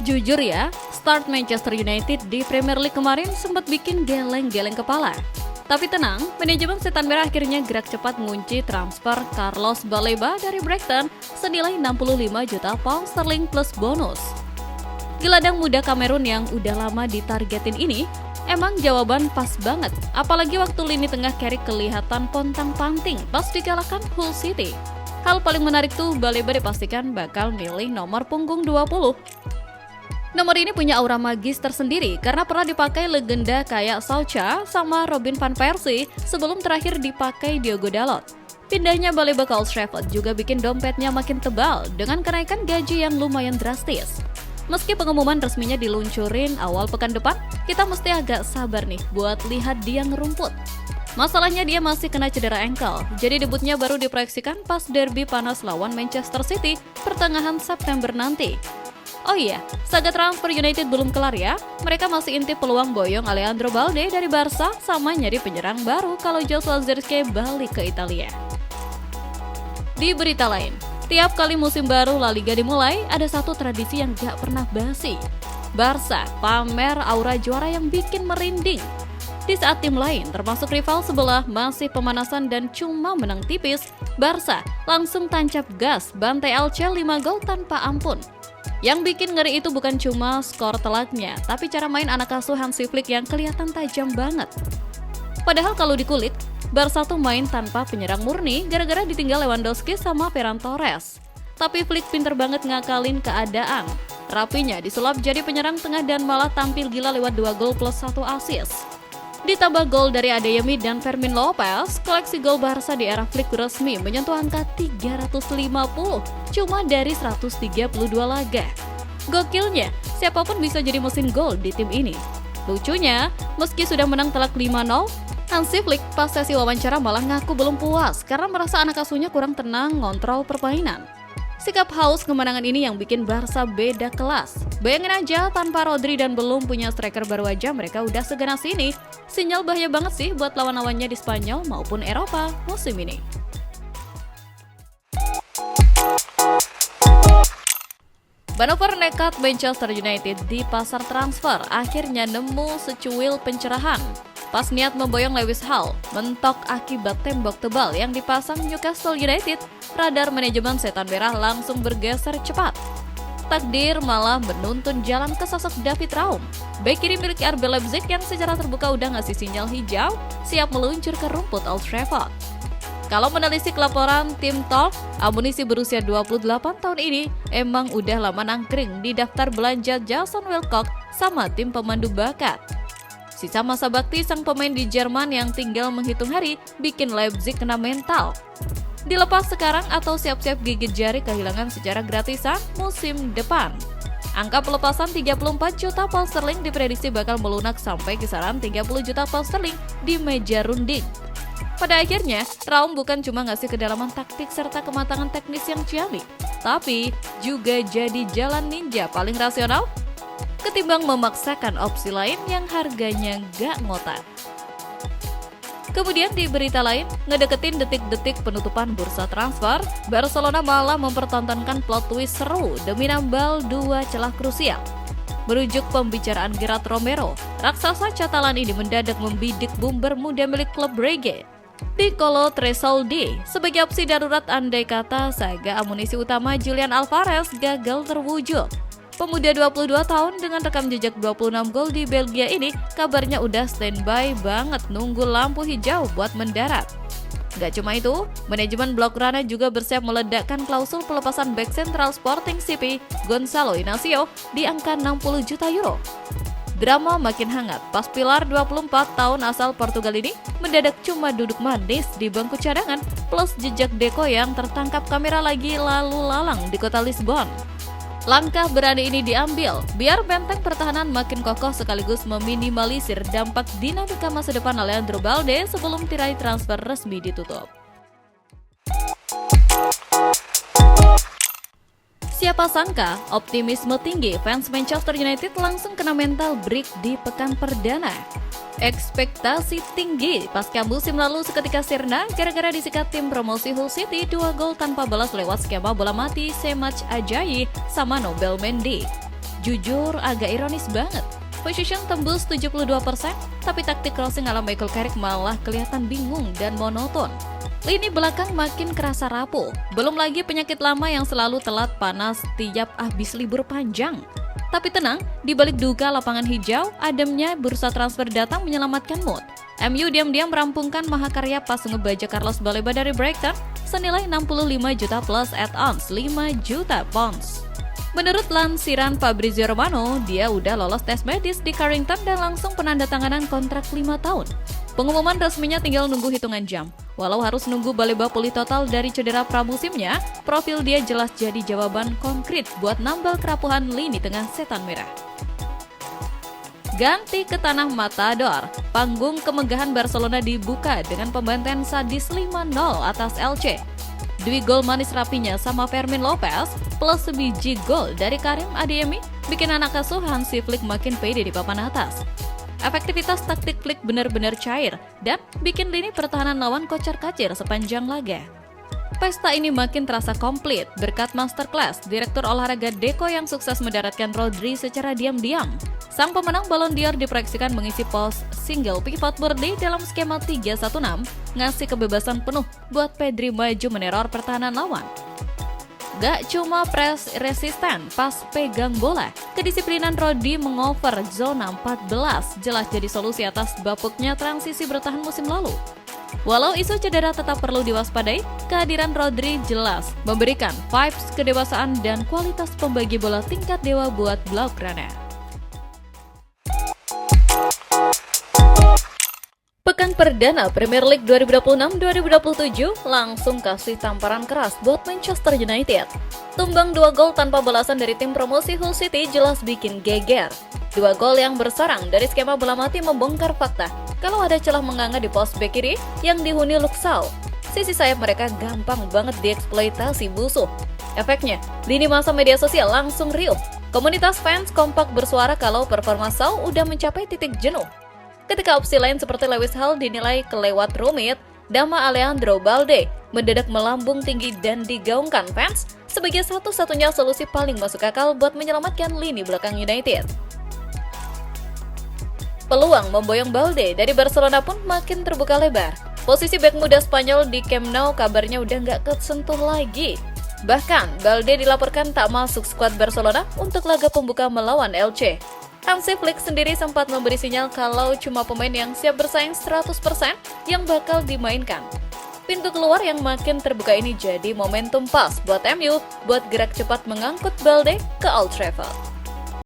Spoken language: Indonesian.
Jujur ya, start Manchester United di Premier League kemarin sempat bikin geleng-geleng kepala. Tapi tenang, manajemen Setan Merah akhirnya gerak cepat mengunci transfer Carlos Baleba dari Brighton senilai 65 juta pound sterling plus bonus. Gelandang muda Kamerun yang udah lama ditargetin ini emang jawaban pas banget, apalagi waktu lini tengah Carrick kelihatan pontang-panting pas dikalahkan Hull City. Hal paling menarik tuh Baleba dipastikan bakal milih nomor punggung 20. Nomor ini punya aura magis tersendiri karena pernah dipakai legenda kayak Solskjaer sama Robin van Persie sebelum terakhir dipakai Diogo Dalot. Pindahnya Baleba ke Old Trafford juga bikin dompetnya makin tebal dengan kenaikan gaji yang lumayan drastis. Meski pengumuman resminya diluncurin awal pekan depan, kita mesti agak sabar nih buat lihat dia ngerumput. Masalahnya dia masih kena cedera ankle, jadi debutnya baru diproyeksikan pas derby panas lawan Manchester City pertengahan September nanti. Oh iya, saga transfer United belum kelar ya. Mereka masih intip peluang boyong Alejandro Balde dari Barca sama nyari penyerang baru kalau Joshua Zirkzee balik ke Italia. Di berita lain, tiap kali musim baru La Liga dimulai, ada satu tradisi yang gak pernah basi. Barca pamer aura juara yang bikin merinding. Di saat tim lain, termasuk rival sebelah, masih pemanasan dan cuma menang tipis, Barca langsung tancap gas bantai Elche 5 gol tanpa ampun. Yang bikin ngeri itu bukan cuma skor telaknya, tapi cara main anak asuh Hansi Flick yang kelihatan tajam banget. Padahal kalau dikulik, Barca tuh main tanpa penyerang murni gara-gara ditinggal Lewandowski sama Ferran Torres. Tapi Flick pinter banget ngakalin keadaan. Rapinya disulap jadi penyerang tengah dan malah tampil gila lewat 2 gol plus 1 assist. Ditambah gol dari Adeyemi dan Fermin Lopez, koleksi gol Barca di era Flick resmi menyentuh angka 350 cuma dari 132 laga. Gokilnya, siapapun bisa jadi mesin gol di tim ini. Lucunya, meski sudah menang telak 5-0, Hansi Flick pas sesi wawancara malah ngaku belum puas karena merasa anak asuhnya kurang tenang ngontrol permainan. Sikap haus kemenangan ini yang bikin Barca beda kelas. Bayangin aja, tanpa Rodri dan belum punya striker baru aja mereka udah seganas ini. Sinyal bahaya banget sih buat lawan-lawannya di Spanyol maupun Eropa musim ini. Manuver nekat Manchester United di pasar transfer akhirnya nemu secuil pencerahan. Pas niat memboyong Lewis Hall, mentok akibat tembok tebal yang dipasang Newcastle United, radar manajemen Setan Merah langsung bergeser cepat. Takdir malah menuntun jalan ke sosok David Raum, bek kiri milik RB Leipzig yang secara terbuka udah ngasih sinyal hijau, siap meluncur ke rumput Old Trafford. Kalau menelisik laporan tim Talk, amunisi berusia 28 tahun ini emang udah lama nangkring di daftar belanja Jason Wilcock sama tim pemandu bakat. Sisa masa bakti sang pemain di Jerman yang tinggal menghitung hari bikin Leipzig kena mental. Dilepas sekarang atau siap-siap gigit jari kehilangan secara gratisan musim depan. Angka pelepasan 34 juta pound sterling diprediksi bakal melunak sampai kisaran 30 juta pound sterling di meja runding. Pada akhirnya, Raum bukan cuma ngasih kedalaman taktik serta kematangan teknis yang ciamik, tapi juga jadi jalan ninja paling rasional ketimbang memaksakan opsi lain yang harganya gak ngotak. Kemudian di berita lain, ngedeketin detik-detik penutupan bursa transfer, Barcelona malah mempertontonkan plot twist seru demi nambal 2 celah krusial. Merujuk pembicaraan Gerard Romero, raksasa Catalan ini mendadak membidik bumper muda milik klub Brugge, Nicolo Tresoldi, sebagai opsi darurat andai kata saga amunisi utama Julian Alvarez gagal terwujud. Pemuda 22 tahun dengan rekam jejak 26 gol di Belgia ini kabarnya udah standby banget nunggu lampu hijau buat mendarat. Gak cuma itu, manajemen Blaugrana juga bersiap meledakkan klausul pelepasan bek sentral Sporting CP Gonzalo Inacio di angka 60 juta euro. Drama makin hangat pas pilar 24 tahun asal Portugal ini mendadak cuma duduk manis di bangku cadangan plus jejak Deco yang tertangkap kamera lagi lalu lalang di kota Lisbon. Langkah berani ini diambil biar benteng pertahanan makin kokoh sekaligus meminimalisir dampak dinamika masa depan Alejandro Balde sebelum tirai transfer resmi ditutup. Siapa sangka optimisme tinggi fans Manchester United langsung kena mental break di pekan perdana. Ekspektasi tinggi pasca musim lalu seketika sirna gara-gara disikat tim promosi Hull City 2 gol tanpa balas lewat skema bola mati Semac Ajayi sama Nobel Mendy. Jujur agak ironis banget. Position tembus 72%, tapi taktik crossing ala Michael Carrick malah kelihatan bingung dan monoton. Lini belakang makin kerasa rapuh, belum lagi penyakit lama yang selalu telat panas tiap habis libur panjang. Tapi tenang, di balik duka lapangan hijau, ademnya bursa transfer datang menyelamatkan mood. MU diam-diam merampungkan mahakarya pas ngebajak Carlos Baleba dari Brighton senilai 65 juta plus add-ons 5 juta pounds. Menurut lansiran Fabrizio Romano, dia udah lolos tes medis di Carrington dan langsung penandatanganan kontrak 5 tahun. Pengumuman resminya tinggal nunggu hitungan jam. Walau harus nunggu Baleba pulih total dari cedera pramusimnya, profil dia jelas jadi jawaban konkret buat nambal kerapuhan lini tengah setan merah. Ganti ke tanah Matador, panggung kemegahan Barcelona dibuka dengan pembantaian sadis 5-0 atas Elche. Dua gol manis rapinya sama Fermin Lopez plus sebiji gol dari Karim Adeyemi bikin anak asuh Hansi Flick makin pede di papan atas. Efektivitas taktik Flick benar-benar cair dan bikin lini pertahanan lawan kocar-kacir sepanjang laga. Pesta ini makin terasa komplit berkat masterclass Direktur Olahraga Deco yang sukses mendaratkan Rodri secara diam-diam. Sang pemenang Ballon d'Or diproyeksikan mengisi pos single pivot murni dalam skema 3-1-6, ngasih kebebasan penuh buat Pedri maju meneror pertahanan lawan. Gak cuma press resisten pas pegang bola, kedisiplinan Rodri mengover zona 14 jelas jadi solusi atas bapuknya transisi bertahan musim lalu. Walau isu cedera tetap perlu diwaspadai, kehadiran Rodri jelas memberikan vibes kedewasaan dan kualitas pembagi bola tingkat dewa buat Blaugrana. Pekan perdana Premier League 2026-2027 langsung kasih tamparan keras buat Manchester United. Tumbang 2 gol tanpa balasan dari tim promosi Hull City jelas bikin geger. 2 gol yang bersarang dari skema bola mati membongkar fakta kalau ada celah menganga di pos bek kiri yang dihuni Luke Shaw. Sisi sayap mereka gampang banget dieksploitasi musuh. Efeknya, lini masa media sosial langsung riuh. Komunitas fans kompak bersuara kalau performa Shaw udah mencapai titik jenuh. Ketika opsi lain seperti Lewis Hall dinilai kelewat rumit, nama Alejandro Balde mendadak melambung tinggi dan digaungkan fans sebagai satu-satunya solusi paling masuk akal buat menyelamatkan lini belakang United. Peluang memboyong Balde dari Barcelona pun makin terbuka lebar. Posisi bek muda Spanyol di Camp Nou kabarnya udah nggak kesentuh lagi. Bahkan, Balde dilaporkan tak masuk skuad Barcelona untuk laga pembuka melawan Elche. Hansi Flick sendiri sempat memberi sinyal kalau cuma pemain yang siap bersaing 100% yang bakal dimainkan. Pintu keluar yang makin terbuka ini jadi momentum pas buat MU buat gerak cepat mengangkut Balde ke Old Trafford.